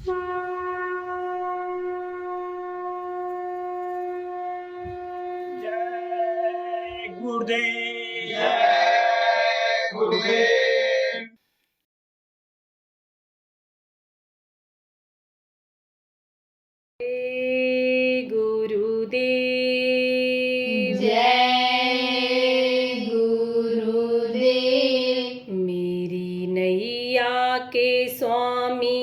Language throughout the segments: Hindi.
जय गुरुदेव। जय गुरुदेव। गुरुदेव। जय गुरुदेव। मेरी नैया के स्वामी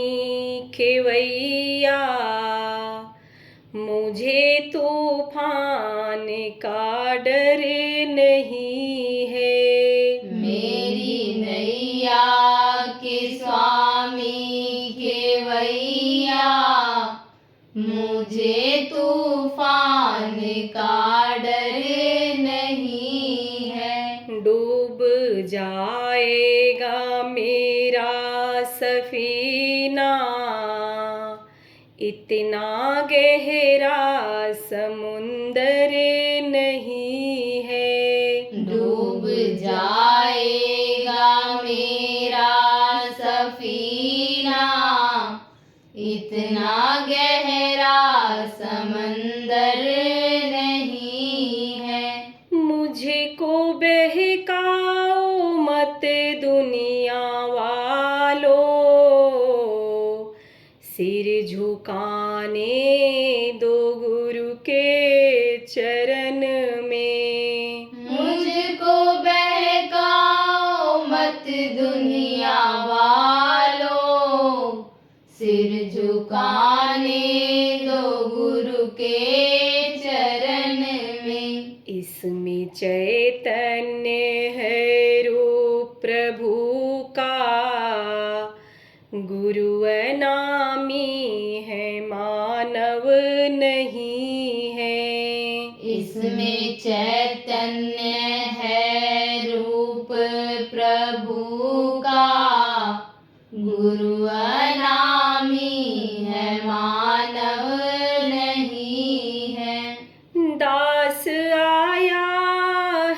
खेवैया, मुझे तूफान का डर नहीं है। मेरी नैया के स्वामी खेवैया, मुझे तूफान का डर नहीं है। डूब जाएगा मेरा सफीना, इतना गहरा समुंदर नहीं है। डूब जाएगा मेरा सफीना, इतना गहरा समंदर नहीं है। मुझको बहकाओ मत दुनिया वालों, सिर झुकाने दो गुरु के चरण में। मुझको बहकाओ मत दुनिया वालों, सिर झुकाने दो गुरु के चरण में। इसमें चैतन्य है रूप प्रभु का, गुरु अनामी है मानव नहीं है। इसमें चैतन्य है रूप प्रभु का, गुरु अनामी है मानव नहीं है। दास आया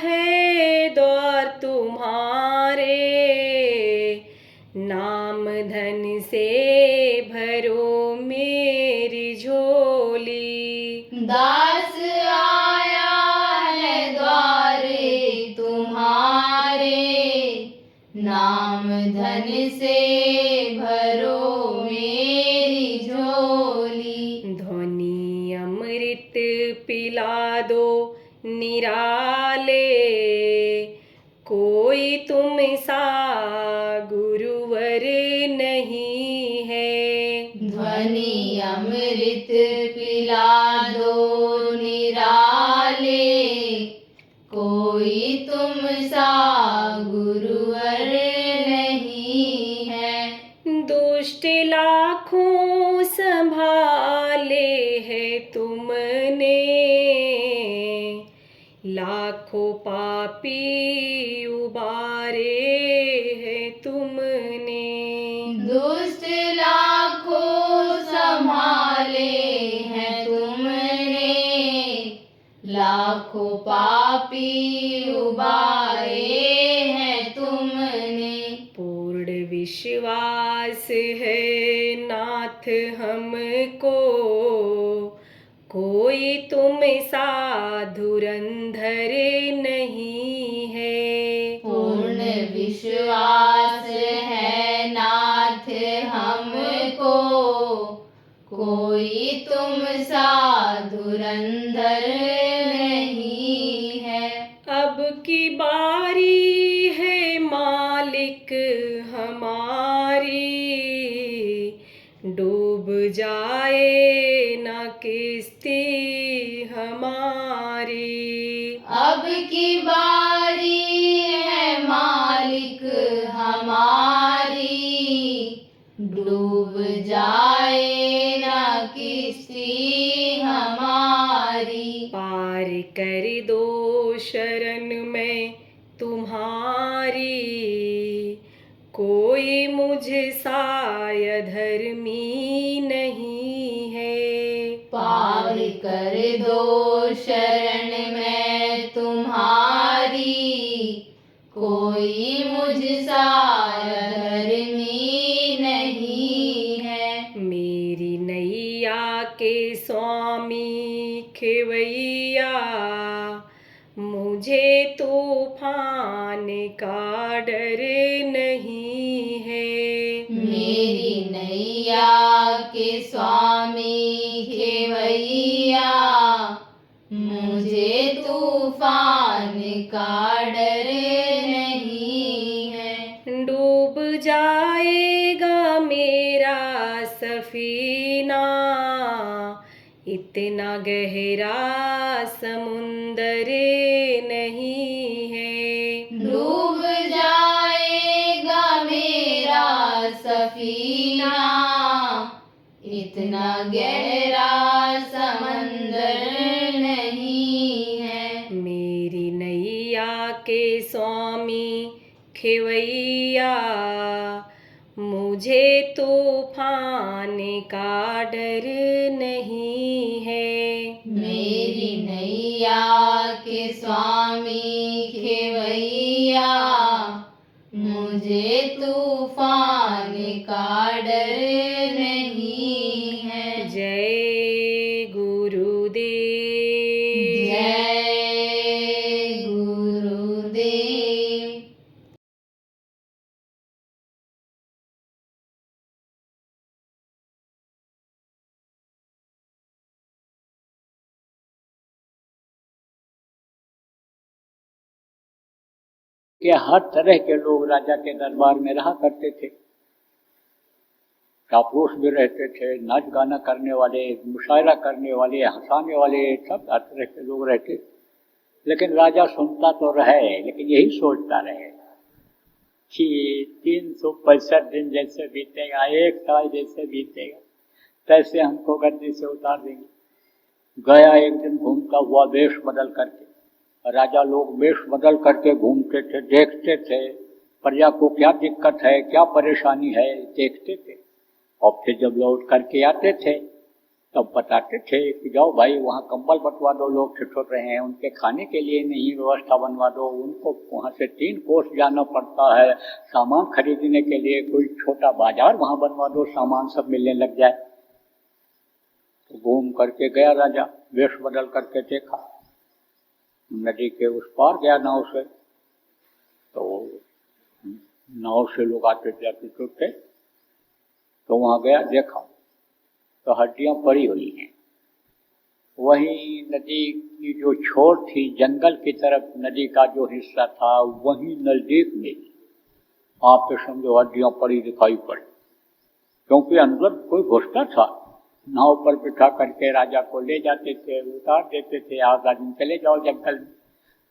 है द्वार तुम्हारे, नाम धन से भरो मेरी झोली। दास आया है द्वारे तुम्हारे, नाम धन से भरो मेरी झोली। ध्वनि अमृत पिला दो निराले, कोई तुम सा गुरुवर नहीं है। ध्वनि अमृत पिला दो निराले, कोई तुम सा गुरुवर नहीं है। दुष्ट लाखों संभाले है तुमने, लाखों पापी उबारे है तुमने। दुष्ट लाखों संभाले हैं तुमने, लाखों पापी उबारे हैं तुमने। पूर्ण विश्वास है नाथ हमको, कोई तुम सा धुरंधर नहीं है। पूर्ण विश्वास है नाथ हमको, कोई तुम सा धुरंधर नहीं है। अब की बारी है मालिक हमारी, डूब जाए ना किस्ती हमारी। अब की बारी है मालिक हमारी, डूब जाए ना किस्ती हमारी। पार कर दो शरण में तुम्हारी, कोई मुझ सा धर्मी नहीं है। पार कर दो शरण में तुम्हारी, कोई मुझ सा धर्मी नहीं है। के स्वामी खेवैया, मुझे तूफान का डर नहीं है। मेरी नैया के स्वामी खेवैया, मुझे तूफान का डर नहीं है। डूब जाएगा मेरा सफीना, इतना गहरा समुंदर नहीं है। डूब जाएगा मेरा सफीना, इतना गहरा समंदर नहीं है। मेरी नैया के स्वामी खेवैया, मुझे तूफान का डर नहीं है। मेरी नैया के स्वामी खेवैया, मुझे तूफान का डर नहीं है। जय गुरुदेव। जय गुरुदेव। कि हर तरह के लोग राजा के दरबार में रहा करते थे। कापुरुष भी रहते थे, नाच गाना करने वाले, मुशायरा करने वाले, हंसाने वाले, सब हर तरह के लोग रहते थे। लेकिन राजा सुनता तो रहे, लेकिन यही सोचता रहे कि 365 दिन जैसे बीतेगा, 1 साल जैसे बीतेगा, तैसे हमको गद्दी से उतार देंगे। गया एक दिन घूमता हुआ वेश बदल करके। राजा लोग वेश बदल करके घूमते थे, देखते थे प्रजा को क्या दिक्कत है, क्या परेशानी है, देखते थे। और फिर जब लौट करके आते थे तब बताते थे कि जाओ भाई वहाँ कंबल बंटवा दो, लोग ठिठुर रहे हैं, उनके खाने के लिए नहीं व्यवस्था बनवा दो, उनको वहाँ से 3 कोस जाना पड़ता है सामान खरीदने के लिए, कोई छोटा बाजार वहाँ बनवा दो, सामान सब मिलने लग जाए। तो घूम करके गया राजा, वेश बदल करके देखा, नदी के उस पार गया नाव से। तो नाव से लोग आते जाते थे, तो वहाँ गया, देखा तो हड्डियाँ पड़ी हुई हैं। वहीं नदी की जो छोर थी, जंगल की तरफ नदी का जो हिस्सा था, वहीं नजदीक में आप समझो हड्डियाँ पड़ी दिखाई पड़ी, क्योंकि अंदर कोई घुसता था। नाव पर बिठा करके राजा को ले जाते थे, उतार देते थे, आधा दिन चले जाओ जंगल में।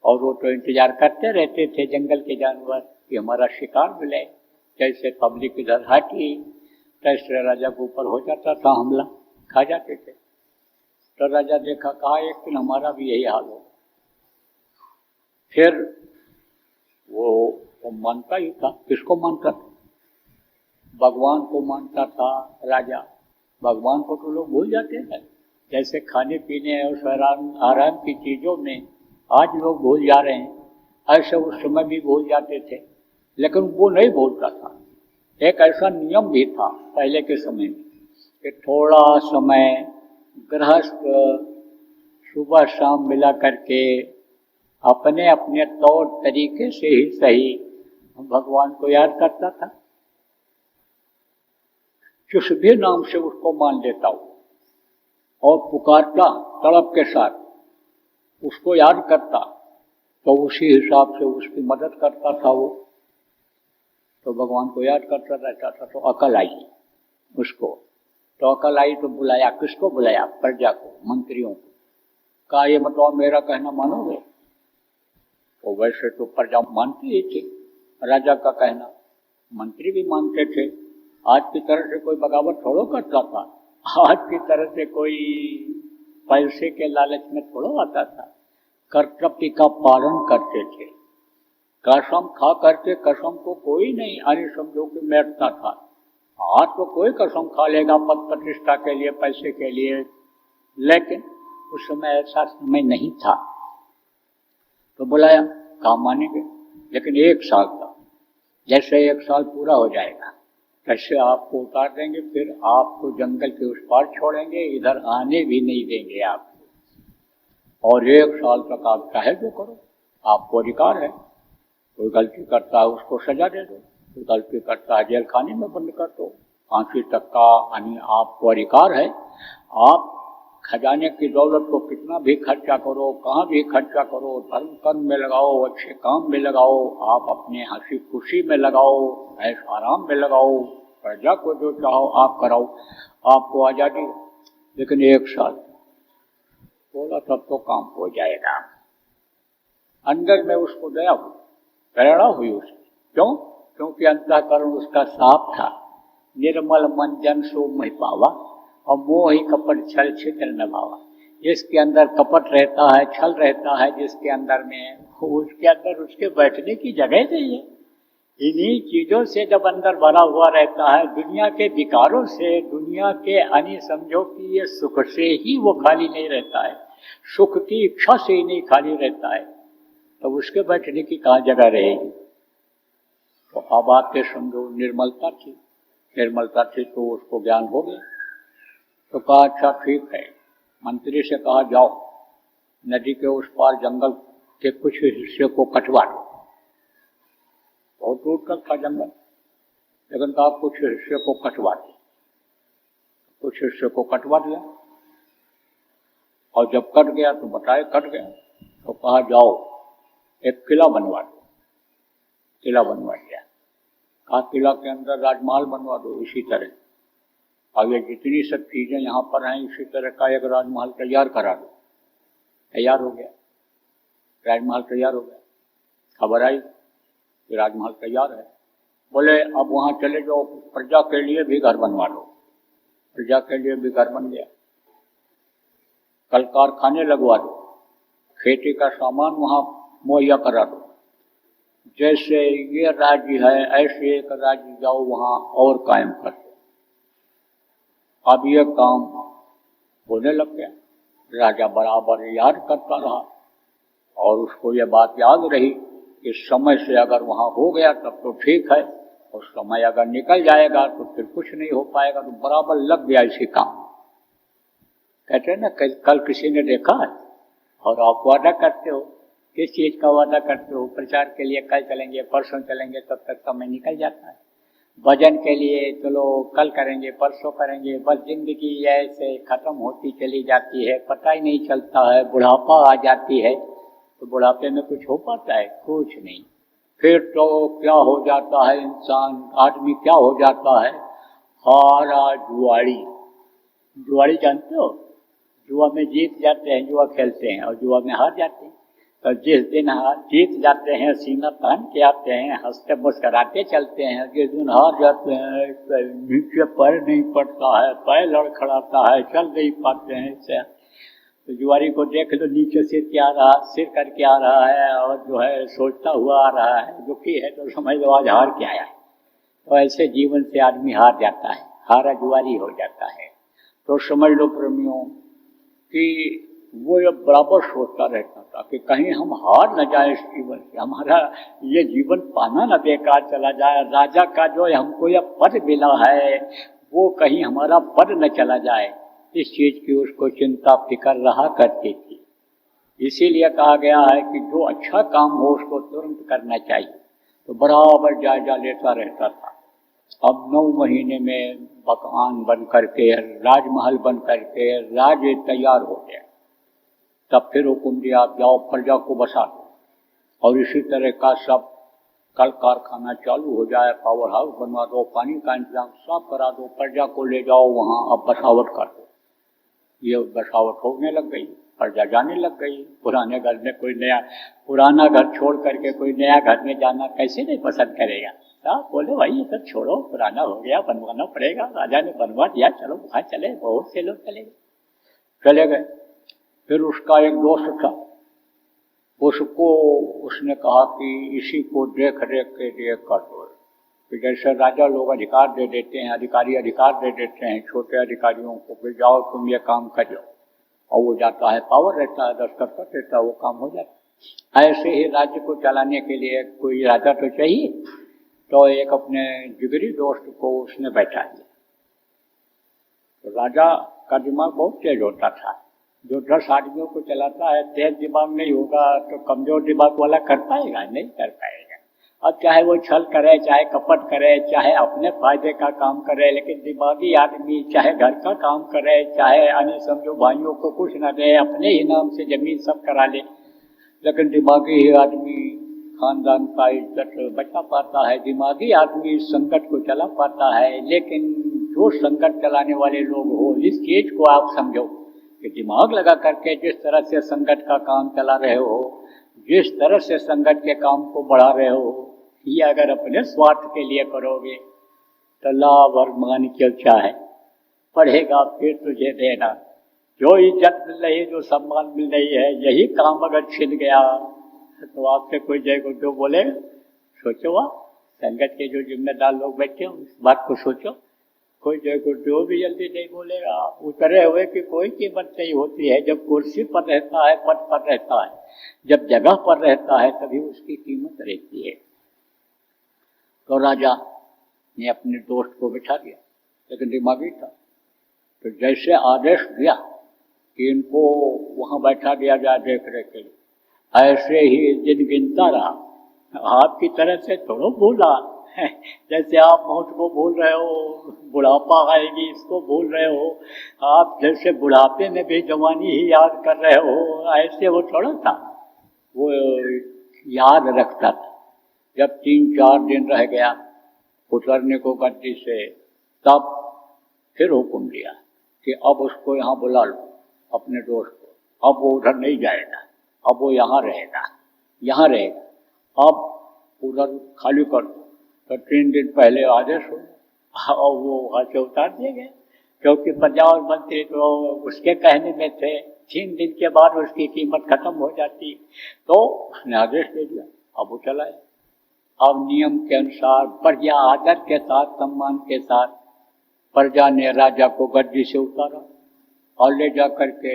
और वो तो इंतजार करते रहते थे जंगल के जानवर कि हमारा शिकार मिले। जैसे पब्लिक इधर हटी, तैसे राजा के ऊपर हो जाता था हमला, खा जाते थे। तो राजा देखा, कहा एक दिन हमारा भी यही हाल हो। फिर वो मानता ही था। किसको मानता था? भगवान को मानता था राजा। भगवान को तो लोग भूल जाते हैं, जैसे खाने पीने और आराम की चीज़ों में आज लोग भूल जा रहे हैं, ऐसे उस समय भी भूल जाते थे। लेकिन वो नहीं भूलता था। एक ऐसा नियम भी था पहले के समय में कि थोड़ा समय गृहस्थ सुबह शाम मिला करके अपने अपने तौर तरीके से ही सही भगवान को याद करता था। किस भी नाम से उसको मान लेता हूँ और पुकारता तड़प के साथ, उसको याद करता, तो उसी हिसाब से उसकी मदद करता था वो। तो भगवान को याद करता रहता था। तो अकल आई उसको। तो अकल आई तो बुलाया, किसको बुलाया? प्रजा को, मंत्रियों को। कहा ये बताओ मेरा कहना मानोगे? तो वैसे तो प्रजा मानती ही थी राजा का कहना, मंत्री भी मानते थे। आज की तरह से कोई बगावत थोड़ो करता था, आज की तरह से कोई पैसे के लालच में थोड़ो आता था। कर्तव्य का पालन करते थे। कसम खा करके कसम को कोई नहीं अरे समझो कि बैठता था। आज तो कोई कसम खा लेगा पद प्रतिष्ठा के लिए, पैसे के लिए, लेकिन उस समय ऐसा समय नहीं था। तो बुलाया, कहा मानेंगे, लेकिन 1 साल का। जैसे 1 साल पूरा हो जाएगा कैसे आपको उतार देंगे, फिर आपको जंगल के उस पार छोड़ेंगे, इधर आने भी नहीं देंगे आपको। और 1 साल तक आप चाहे जो करो, आपको अधिकार है। कोई गलती करता है उसको सजा दे दो, कोई गलती करता है जेल खाने में बंद कर दो, फांसी तक का आपको अधिकार है। आप खजाने की दौलत को कितना भी खर्चा करो, कहाँ भी खर्चा करो, धर्म कर्म में लगाओ, अच्छे काम में लगाओ, आप अपने हंसी खुशी में लगाओ, ऐश आराम में लगाओ, प्रजा को जो चाहो आप कराओ, आपको आज़ादी। लेकिन 1 साल बोला तब तो काम हो जाएगा। अंदर में उसको दया हुई, प्रेरणा हुई उसकी। क्यों? क्योंकि अंतःकरण उसका साफ था। निर्मल मन जन सो मोहि पावा, और मोह ही कपट छल छिद्र न भावा। जिसके अंदर कपट रहता है, छल रहता है, जिसके अंदर में, उसके अंदर उसके बैठने की जगह नहीं है। इन्हीं चीज़ों से जब अंदर भरा हुआ रहता है, दुनिया के विकारों से, दुनिया के यानी समझो कि ये सुख से ही वो खाली नहीं रहता है, सुख की इच्छा से ही नहीं खाली रहता है, तब उसके बैठने की कहाँ जगह रहेगी। तो अब आपके समझो निर्मलता थी, निर्मलता थी तो उसको ज्ञान हो गया। तो कहा अच्छा ठीक है, मंत्री से कहा जाओ नदी के उस पार जंगल के कुछ हिस्से को कटवा दो। बहुत दूर तक था जंगल, लेकिन कहा कुछ हिस्से को कटवा दो। कुछ हिस्से को कटवा दिया, और जब कट गया तो बताए कट गया, तो कहा जाओ एक किला बनवा दो। किला बनवा दिया। कहा किला के अंदर राजमहल बनवा दो इसी तरह, और ये जितनी सब चीज़ें यहाँ पर हैं इसी तरह का एक राजमहल तैयार करा दो। तैयार हो गया, राजमहल तैयार हो गया। खबर आई कि राजमहल तैयार है। बोले अब वहाँ चले जाओ, प्रजा के लिए भी घर बनवा दो। प्रजा के लिए भी घर बन गया। कल कारखाने लगवा दो, खेती का सामान वहाँ मुहैया करा दो। जैसे ये राज्य है ऐसे एक राज्य जाओ वहाँ और कायम कर दो। अब ये काम होने लग गया। राजा बराबर याद करता रहा, और उसको ये बात याद रही कि समय से अगर वहाँ हो गया तब तो ठीक है, और समय अगर निकल जाएगा तो फिर कुछ नहीं हो पाएगा। तो बराबर लग गया इसी काम। कहते हैं ना कल किसी ने देखा है, और आप वादा करते हो, किस चीज़ का वादा करते हो? प्रचार के लिए कल चलेंगे, परसों चलेंगे, तब तक समय निकल जाता है। भजन के लिए चलो कल करेंगे, परसों करेंगे, बस जिंदगी ऐसे खत्म होती चली जाती है, पता ही नहीं चलता है। बुढ़ापा आ जाती है, तो बुढ़ापे में कुछ हो पाता है? कुछ नहीं। फिर तो क्या हो जाता है इंसान, आदमी क्या हो जाता है? हारा जुआड़ी। जुआड़ी जानते हो? जुआ में जीत जाते हैं, जुआ खेलते हैं, और जुआ में हार जाते हैं। तो जिस दिन जीत जाते हैं सीना तान के आते हैं, हंसते मुस्कराते चलते हैं। जिस दिन हार जाते हैं नीचे पैर नहीं पड़ता है, पैर लड़खड़ाता है, चल नहीं पाते हैं इससे। तो जुआरी को देख लो, नीचे सिर करके आ रहा है, और जो है सोचता हुआ आ रहा है, दुखी है, तो समझ लो आज हार के आया है। तो ऐसे जीवन से आदमी हार जाता है, हारा जुआरी हो जाता है। तो समझ लो प्रेमियों कि वो ये बराबर सोचता रहता था कि कहीं हम हार न जाए इस जीवन से, हमारा ये जीवन पाना न बेकार चला जाए। राजा का जो हमको यह पद मिला है वो कहीं हमारा पद न चला जाए, इस चीज़ की उसको चिंता फिक्र रहा करती थी। इसीलिए कहा गया है कि जो अच्छा काम हो उसको तुरंत करना चाहिए। तो बराबर जायजा लेता रहता था। अब 9 महीने में मकान बन करके, राजमहल बन करके राज्य तैयार हो गया। तब फिर हुक्म दिया आप जाओ प्रजा को बसा दो, और इसी तरह का सब कल कारखाना चालू हो जाए, पावर हाउस बनवा दो, पानी का इंतजाम सब करा दो, प्रजा को ले जाओ वहाँ, अब बसावट कर दो। ये बसावट होने लग गई, प्रजा जाने लग गई। पुराने घर में कोई नया, पुराना घर छोड़ करके कोई नया घर में जाना कैसे नहीं पसंद करेगा? साहब बोले भाई ये सब छोड़ो, पुराना हो गया, बनवाना पड़ेगा। राजा ने बनवा दिया, चलो वहाँ चले। बहुत से लोग चले गए। फिर उसका एक दोस्त था, उसको उसने कहा कि इसी को देख रेख के लिए कर दो। कि जैसे राजा लोग अधिकार दे देते हैं, अधिकारी अधिकार दे देते हैं छोटे अधिकारियों को कि जाओ तुम ये काम कर लो, और वो जाता है, पावर रहता है, दस्तखत कर देता है, वो काम हो जाता है। ऐसे ही राज्य को चलाने के लिए कोई राजा तो चाहिए। तो एक अपने जिगरी दोस्त को उसने बैठा दिया। तो राजा का दिमाग बहुत तेज होता था। जो 10 आदमियों को चलाता है, तेज दिमाग नहीं होगा तो कमजोर दिमाग वाला कर पाएगा? नहीं कर पाएगा। अब चाहे वो छल करे, चाहे कपट करे, चाहे अपने फायदे का काम करे, लेकिन दिमागी आदमी चाहे घर का काम करे, चाहे अन्य समझो भाइयों को कुछ न दे, अपने ही नाम से जमीन सब करा ले, लेकिन दिमागी ही आदमी खानदान का इज्जत बचा पाता है, दिमागी आदमी संकट को चला पाता है। लेकिन जो संकट चलाने वाले लोग हो, इस चीज को आप समझो कि दिमाग लगा करके जिस तरह से संकट का काम चला रहे हो, जिस तरह से संकट के काम को बढ़ा रहे हो, ये अगर अपने स्वार्थ के लिए करोगे तो लाभ और मान क्यों क्या है, पढ़ेगा फिर तुझे देना। जो इज्जत मिल रही है, जो सम्मान मिल रही है, यही काम अगर छिन गया तो आपसे कोई जय गुड्डू बोले? सोचो, आप संगत के जो जिम्मेदार लोग बैठे हो इस बात को सोचो। कोई जय गुड्डू भी जल्दी नहीं बोलेगा। उतरे हुए की कोई कीमत नहीं होती है। जब कुर्सी पर रहता है, पद पर रहता है, जब जगह पर रहता है, तभी उसकी कीमत रहती है। तो राजा ने अपने दोस्त को बिठा दिया, लेकिन दिमागी था, तो जैसे आदेश दिया कि इनको वहां बैठा दिया जाए देख रेख के लिए, ऐसे ही दिन गिनता रहा। आपकी तरह से थोड़ा भूला, जैसे आप मौत को भूल रहे हो, बुढ़ापा आएगी इसको भूल रहे हो, आप जैसे बुढ़ापे में भी जवानी ही याद कर रहे हो, ऐसे वो थोड़ा था। वो याद रखता था। जब 3-4 दिन रह गया उतरने को गद्दी से, तब फिर हुक्म दिया कि अब उसको यहाँ बुला लो, अपने दोस्त को। अब वो उधर नहीं जाएगा, अब वो यहाँ रहेगा, यहाँ रहेगा। अब उधर खाली कर दो। तो 3 दिन पहले आदेश हो और वो वहाँ से उतार दिए गए, क्योंकि प्रजा और मंत्री तो उसके कहने में थे। 3 दिन के बाद उसकी कीमत खत्म हो जाती, तो उसने आदेश दे दिया, अब वो चलाए। अब नियम के अनुसार प्रजा आदर के साथ, सम्मान के साथ प्रजा ने राजा को गद्दी से उतारा और ले जा करके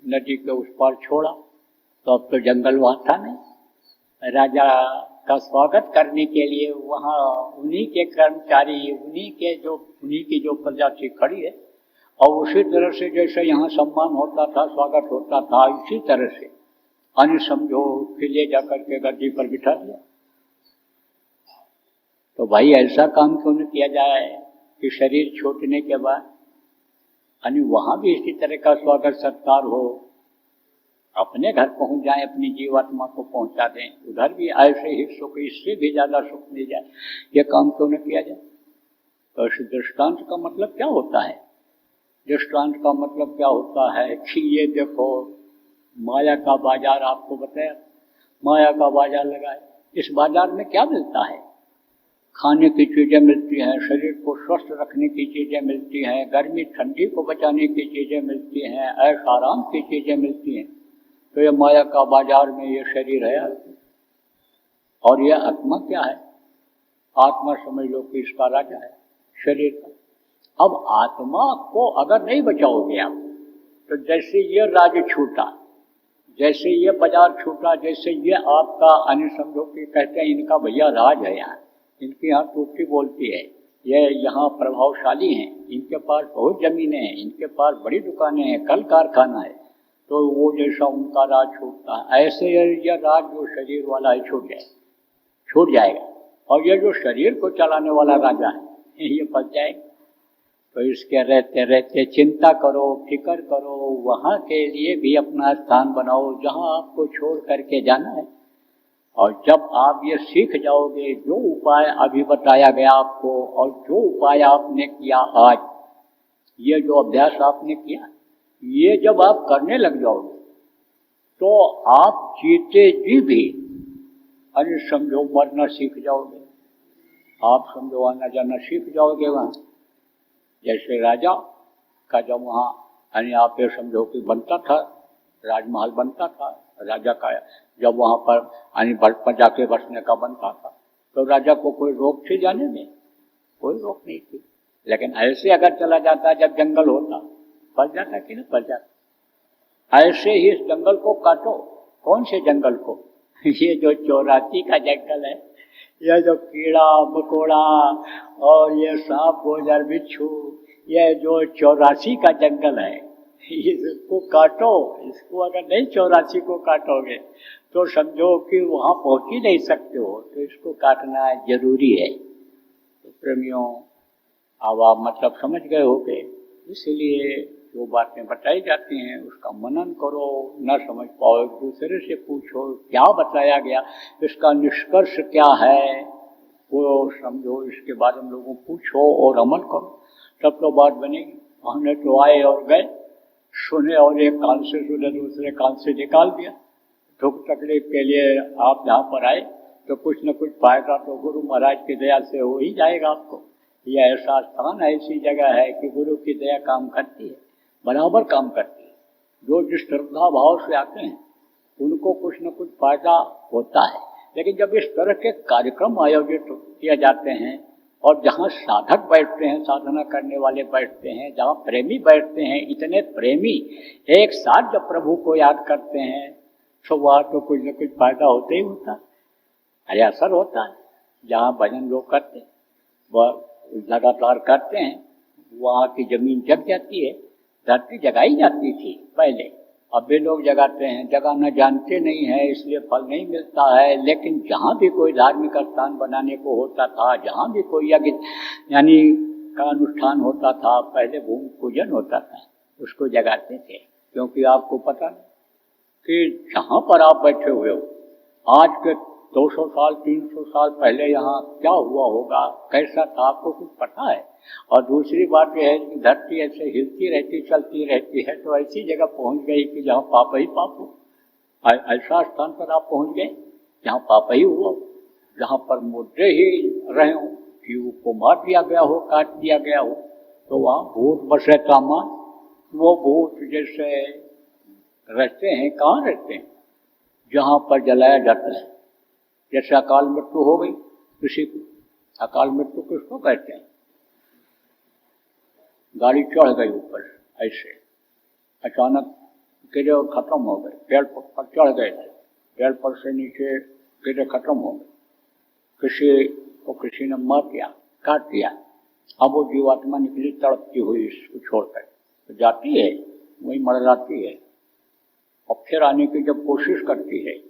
नदी के उस पार छोड़ा। तो अब तो जंगल वहाँ था नहीं। राजा का स्वागत करने के लिए वहाँ उन्हीं के कर्मचारी, उन्हीं की जो प्रजा थी खड़ी है, और उसी तरह से जैसे यहाँ सम्मान होता था, स्वागत होता था, इसी तरह से अन्य समझो फिर ले जा करके गद्दी पर बिठा दिया। तो भाई ऐसा काम क्यों न किया जाए कि शरीर छूटने के बाद यानी वहाँ भी इसी तरह का स्वागत सत्कार हो, अपने घर पहुँच जाए, अपनी जीवात्मा को पहुँचा दें, उधर भी ऐसे ही सुख, इससे भी ज़्यादा सुख मिल जाए, ये काम क्यों न किया जाए। तो इस दृष्टांत का मतलब क्या होता है? दृष्टांत का मतलब क्या होता है कि ये देखो, माया का बाजार आपको बताया, माया का बाजार लगाए। इस बाजार में क्या मिलता है? खाने की चीज़ें मिलती हैं, शरीर को स्वस्थ रखने की चीज़ें मिलती हैं, गर्मी ठंडी को बचाने की चीज़ें मिलती हैं, ऐश आराम की चीज़ें मिलती हैं। तो ये माया का बाजार में ये शरीर है, और ये आत्मा क्या है? आत्मा समझ लो कि इसका राजा है, शरीर का। अब आत्मा को अगर नहीं बचाओगे आप, तो जैसे ये राज छूटा, जैसे ये बाजार छूटा, जैसे ये आपका अन्य समझो कि कहते हैं इनका भैया राज है, यहाँ इनके यहाँ टूटी बोलती है, ये यहाँ प्रभावशाली हैं, इनके पास बहुत ज़मीनें हैं, इनके पास बड़ी दुकानें हैं, कल कारखाना है, तो वो जैसा उनका राज छूटता है, ऐसे यह राज जो शरीर वाला है छूट जाएगा, और ये जो शरीर को चलाने वाला राजा है ये फंस जाएगा। तो इसके रहते रहते चिंता करो, फिक्र करो, वहाँ के लिए भी अपना स्थान बनाओ जहाँ आपको छोड़ करके जाना है। और जब आप ये सीख जाओगे, जो उपाय अभी बताया गया आपको और जो उपाय आपने किया आज, ये जो अभ्यास आपने किया, ये जब आप करने लग जाओगे तो आप जीते जी भी अरे समझो मरना सीख जाओगे, आप समझो आना जाना सीख जाओगे वहाँ। जैसे राजा का जब वहाँ यानी आप ये समझो कि बनता था, राजमहल बनता था, राजा का जब वहाँ पर यानी पर जाके बसने का बनता था, तो राजा को कोई रोक थी जाने में? कोई रोक नहीं थी। लेकिन ऐसे अगर चला जाता, जब जंगल होता, पल जाता कि नहीं पल जाता। ऐसे ही इस जंगल को काटो। कौन से जंगल को? ये जो 84 का जंगल है, यह जो कीड़ा मकोड़ा और ये सांप गोजर बिच्छू, यह जो 84 का जंगल है, इसको काटो। इसको अगर नहीं 84 को काटोगे तो समझो कि वहाँ पहुँच ही नहीं सकते हो, तो इसको काटना जरूरी है। तो प्रेमियों, अब आप मतलब समझ गए होगे, इसलिए जो बातें बताई जाती हैं उसका मनन करो। न समझ पाओ एक दूसरे से पूछो क्या बताया गया, इसका निष्कर्ष क्या है, वो समझो, इसके बारे में लोगों पूछो और अमल करो, तब तो बात बनेगी। हमने तो आए और गए, सुने और एक कान से सुने दूसरे कान से निकाल दिया। दुख तकलीफ के लिए आप यहाँ पर आए तो कुछ न कुछ फायदा तो गुरु महाराज की दया से हो ही जाएगा आपको। यह ऐसा स्थान ऐसी जगह है कि गुरु की दया काम करती है, बराबर काम करती है। जो जिस श्रद्धा भाव से आते हैं उनको कुछ न कुछ फायदा होता है। लेकिन जब इस तरह के कार्यक्रम आयोजित किए जाते हैं और जहाँ साधक बैठते हैं, साधना करने वाले बैठते हैं, जहाँ प्रेमी बैठते हैं, इतने प्रेमी एक साथ जब प्रभु को याद करते हैं तो वहाँ तो कुछ न कुछ फायदा होता ही होता है, असर होता है। जहाँ भजन लोग करते हैं वह लगातार करते हैं, वहाँ की जमीन जग जाती है। धरती जगाई जाती थी पहले, अब भी लोग जगाते हैं। जगाना जानते नहीं है इसलिए फल नहीं मिलता है। लेकिन जहाँ भी कोई धार्मिक स्थान बनाने को होता था, जहाँ भी कोई यज्ञ यानी का अनुष्ठान होता था, पहले भूमि पूजन होता था, उसको जगाते थे। क्योंकि आपको पता कि जहाँ पर आप बैठे हुए हो, आज के 200 साल 300 साल पहले यहाँ क्या हुआ होगा, कैसा था, आपको कुछ पता है। और दूसरी बात यह है कि धरती ऐसे हिलती रहती चलती रहती है, तो ऐसी जगह पहुँच गई कि जहाँ पाप ही पाप हो। ऐसा स्थान पर आप पहुँच गए जहाँ पाप ही हुआ, जहाँ पर मुद्दे ही रहे हो, जीव को मार दिया गया हो, काट दिया गया हो, तो वहाँ भूत बसे कामान। वो भूत जैसे रहते हैं, कहाँ रहते हैं? जहाँ पर जलाया जाता है। जैसे अकाल मृत्यु हो गई किसी को, अकाल मृत्यु किसको कहते हैं? गाड़ी चढ़ गई ऊपर ऐसे, अचानक गिरे और खत्म हो गए। पेड़ पर चढ़ गए थे, पेड़ पर से नीचे गिरे, खत्म हो गए। किसी को किसी ने मार दिया, काट दिया। अब वो जीवात्मा निकली तड़पती हुई इसको छोड़कर, तो जाती है वहीं मर जाती है। और फिर आने की जब कोशिश करती है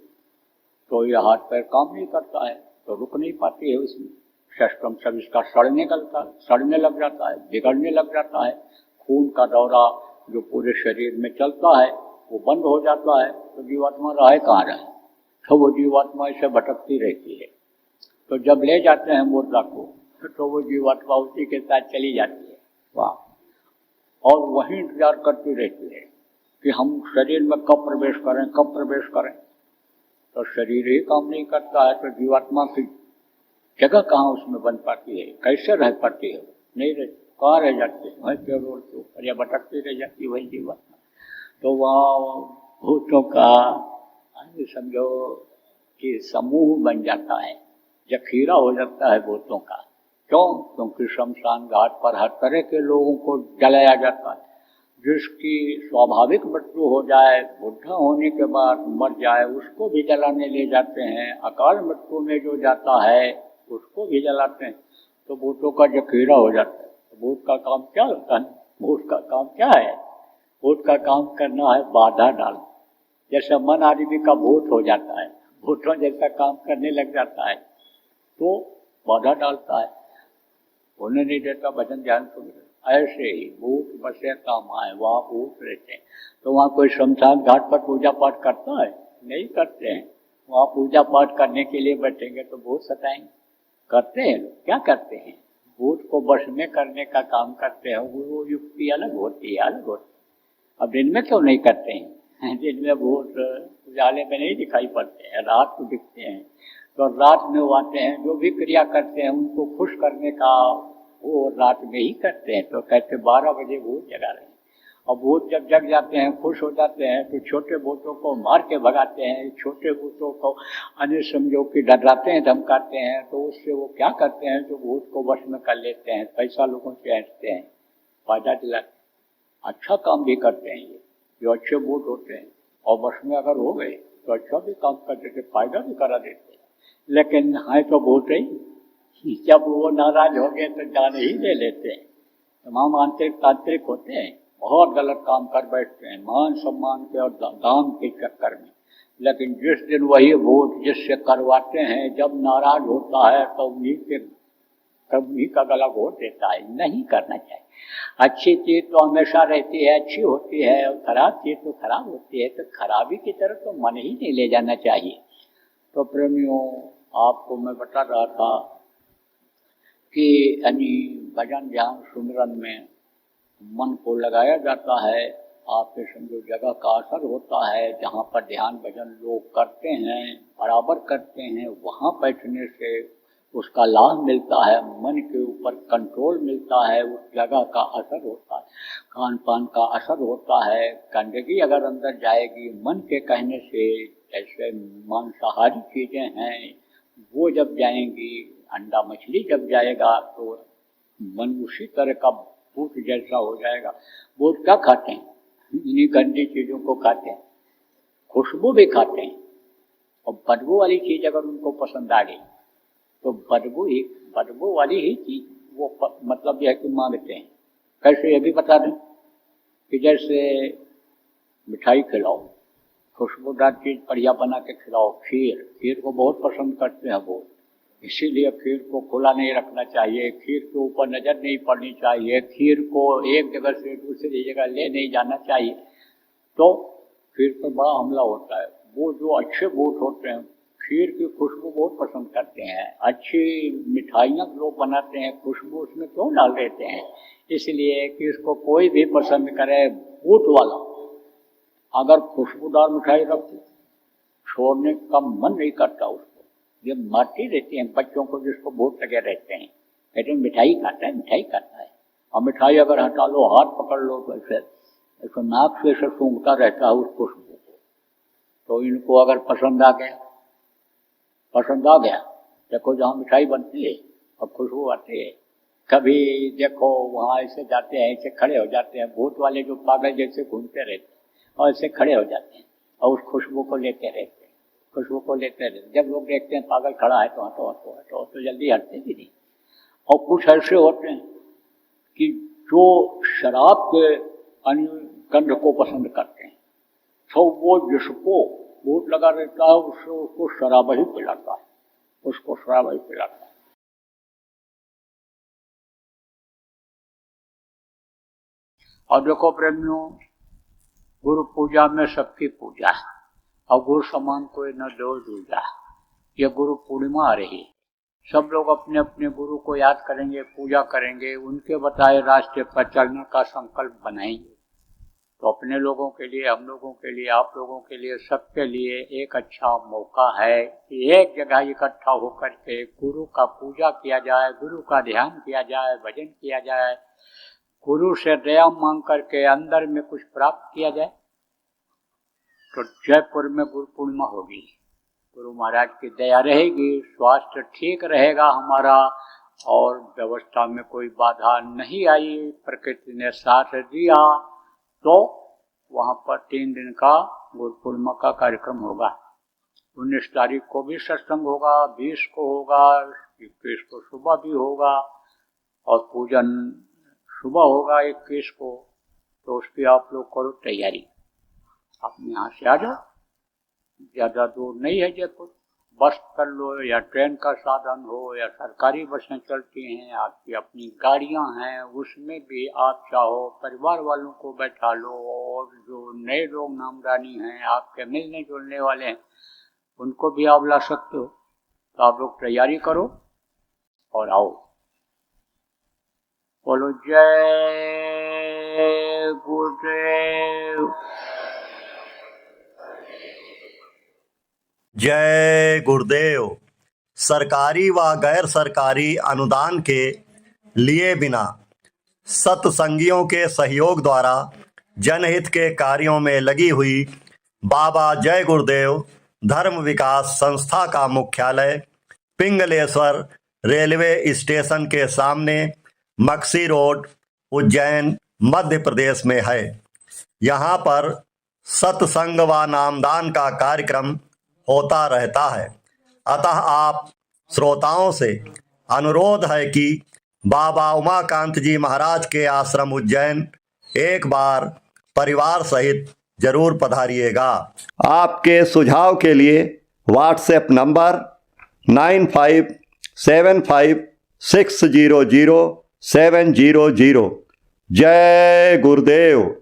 तो ये हाथ पैर काम नहीं करता है, तो रुक नहीं पाती है उसमें। सिस्टम सब इसका सड़ने लग जाता है, बिगड़ने लग जाता है। खून का दौरा जो पूरे शरीर में चलता है वो बंद हो जाता है, तो जीवात्मा रहे कहाँ रहे। तो वो जीवात्मा इसे भटकती रहती है। तो जब ले जाते हैं मुर्दा को, तो वो जीवात्मा उसी के साथ चली जाती है वाह, और वहीं इंतजार करती रहती है कि हम शरीर में कब प्रवेश करें, कब प्रवेश करें। तो शरीर ही काम नहीं करता है, तो जीवात्मा की जगह कहाँ उसमें बन पाती है, कैसे रह पाती है? नहीं रह, कहाँ रह जाती है? वहीं पे रोड के ऊपर या भटकती रह जाती है वही जीवात्मा। तो वहाँ भूतों का समझो कि समूह बन जाता है, जखीरा हो जाता है भूतों का। क्यों? क्योंकि शमशान घाट पर हर तरह के लोगों को जलाया जाता है। जिसकी स्वाभाविक मृत्यु हो जाए, बुढ़ा होने के बाद मर जाए, उसको भी जलाने ले जाते हैं। अकाल मृत्यु में जो जाता है उसको भी जलाते हैं। तो भूतों का जखीरा हो जाता है। तो भूत का काम क्या होता है? भूत का काम क्या है? भूत का काम करना है बाधा डालना। जैसे मन आदमी का भूत हो जाता है, भूतों जैसा काम करने लग जाता है, तो बाधा डालता है, होने नहीं देता भजन ध्यान सुन। ऐसे ही भूत बसे काम आए, वहाँ भूत रहते हैं। तो वहाँ कोई शमशान घाट पर पूजा पाठ करता है? नहीं करते हैं। वहाँ पूजा पाठ करने के लिए बैठेंगे तो भूत सताएंगे। करते हैं लोग, क्या करते हैं? भूत को वश में करने का काम करते हैं। वो युक्ति अलग होती है, अलग होती है। अब दिन में क्यों नहीं करते हैं? दिन में भूत उजाले में नहीं दिखाई पड़ते हैं, रात को दिखते हैं। तो रात में वो आते हैं, जो भी क्रिया करते हैं उनको खुश करने का वो रात में ही करते हैं। तो कहते 12 बजे भूत जगा रहे हैं। और भूत जब जग जाते हैं, खुश हो जाते हैं, तो छोटे भूतों को मार के भगाते हैं। छोटे भूतों को अन्य समझो कि डराते हैं, धमकाते हैं। तो उससे वो क्या करते हैं, तो भूत को वश में कर लेते हैं, पैसा लोगों से ऐंठते हैं, फायदा दिलाते हैं। अच्छा काम भी करते हैं ये जो अच्छे भूत होते हैं। और वश में अगर हो गए तो अच्छा भी काम कर देते, फायदा भी करा देते हैं। लेकिन है तो भूत ही। जब वो नाराज हो गए तो जान ही ले लेते हैं। तमाम आंतरिक तांत्रिक होते हैं, बहुत गलत काम कर बैठते हैं मान सम्मान के और दाम के चक्कर में। लेकिन जिस दिन वही भूत जिससे करवाते हैं जब नाराज होता है तो उन्हीं का गला घोट देता है। नहीं करना चाहिए। अच्छी चीज़ तो हमेशा रहती है, अच्छी होती है, और खराब चीज़ तो खराब होती है। तो खराबी की तरफ तो मन ही नहीं ले जाना चाहिए। तो प्रेमियों, आपको मैं बता रहा था कि यानी भजन ध्यान सुमिरन में मन को लगाया जाता है। आपके समझो जगह का असर होता है, जहाँ पर ध्यान भजन लोग करते हैं, बराबर करते हैं, वहाँ बैठने से उसका लाभ मिलता है, मन के ऊपर कंट्रोल मिलता है, उस जगह का असर होता है, खान पान का असर होता है। गंदगी अगर अंदर जाएगी मन के कहने से, जैसे मांसाहारी चीज़ें हैं वो जब जाएंगी, अंडा मछली जब जाएगा तो मन उसी तरह का भूत जैसा हो जाएगा। भूत क्या खाते हैं? इन्हीं गंदी चीज़ों को खाते हैं, खुशबू भी खाते हैं। और बदबू वाली चीज़ अगर उनको पसंद आ गई तो बदबू वाली ही चीज़ वो मतलब यह है कि मांगते हैं। कैसे ये भी बता दें कि जैसे मिठाई खिलाओ, खुशबूदार चीज़ बढ़िया बना के खिलाओ। खीर को बहुत पसंद करते हैं वो, इसीलिए खीर को खुला नहीं रखना चाहिए, खीर के ऊपर नज़र नहीं पड़नी चाहिए, खीर को एक जगह से दूसरी जगह ले नहीं जाना चाहिए। तो खीर पर बड़ा हमला होता है। वो जो अच्छे भूत होते हैं खीर की खुशबू बहुत पसंद करते हैं। अच्छी मिठाइयाँ लोग बनाते हैं, खुशबू उसमें क्यों डाल देते हैं? इसलिए कि इसको कोई भी पसंद करे। भूत वाला अगर खुशबूदार मिठाई रखते छोड़ने का मन नहीं करता उसको। ये मारती रहती हैं बच्चों को जिसको भूत लगे रहते हैं, कहते हैं मिठाई खाता है, मिठाई खाता है। और मिठाई अगर हटा लो, हाथ पकड़ लो तो ऐसे नाक से ऐसे सूंघता रहता है उस खुशबू को। तो इनको अगर पसंद आ गया, देखो जहाँ मिठाई बनती है और खुशबू आती है, कभी देखो वहाँ ऐसे जाते हैं, ऐसे खड़े हो जाते हैं। भूत वाले जो पागल जैसे घूमते रहते हैं और ऐसे खड़े हो जाते हैं और उस खुशबू को लेते रहते हैं, खुशबू को लेते रहते। जब लोग देखते हैं पागल खड़ा है तो हटो तो जल्दी हटते भी नहीं। और कुछ ऐसे होते हैं कि जो शराब के गंध को पसंद करते हैं, तो वो जिसको भूत लगा रहता है उसको शराब ही पिलाता है, उसको शराब ही पिलाता है। और देखो प्रेमियों, गुरु पूजा में सबकी पूजा है और गुरु समान कोई न दो दूजा। ये गुरु पूर्णिमा आ रही है, सब लोग अपने अपने गुरु को याद करेंगे, पूजा करेंगे, उनके बताए रास्ते पर चलने का संकल्प बनाएंगे। तो अपने लोगों के लिए, हम लोगों के लिए, आप लोगों के लिए, सबके लिए एक अच्छा मौका है कि एक जगह इकट्ठा होकर के गुरु का पूजा किया जाए, गुरु का ध्यान किया जाए, भजन किया जाए, गुरु से दया मांग करके अंदर में कुछ प्राप्त किया जाए। तो जयपुर में गुरु पूर्णिमा होगी, गुरु महाराज की दया रहेगी, स्वास्थ्य ठीक रहेगा हमारा और व्यवस्था में कोई बाधा नहीं आई, प्रकृति ने साथ दिया। तो वहाँ पर 3 दिन का गुरु पूर्णिमा का कार्यक्रम होगा। 19 तारीख को भी सत्संग होगा, 20 को होगा, 21 को सुबह भी होगा और पूजन सुबह होगा 21 को। तो उसकी आप लोग करो तैयारी, अपने यहाँ से आ जाओ। ज़्यादा दूर नहीं है जयपुर, बस कर लो या ट्रेन का साधन हो या सरकारी बसें चलती हैं, आपकी अपनी गाड़ियां हैं, उसमें भी आप चाहो परिवार वालों को बैठा लो। और जो नए लोग नामदानी हैं, आपके मिलने जुलने वाले हैं, उनको भी आप ला सकते हो। तो आप लोग तैयारी करो और आओ। बोलो जय गुरुदेव। जय गुरुदेव। सरकारी व गैर सरकारी अनुदान के लिए बिना सत्संगियों के सहयोग द्वारा जनहित के कार्यों में लगी हुई बाबा जय गुरुदेव धर्म विकास संस्था का मुख्यालय पिंगलेश्वर रेलवे स्टेशन के सामने मक्सी रोड, उज्जैन, मध्य प्रदेश में है। यहाँ पर सत्संग व नामदान का कार्यक्रम होता रहता है। अतः आप श्रोताओं से अनुरोध है कि बाबा उमाकांत जी महाराज के आश्रम उज्जैन एक बार परिवार सहित जरूर पधारिएगा। आपके सुझाव के लिए व्हाट्सएप नंबर 9575600700। जय गुरुदेव।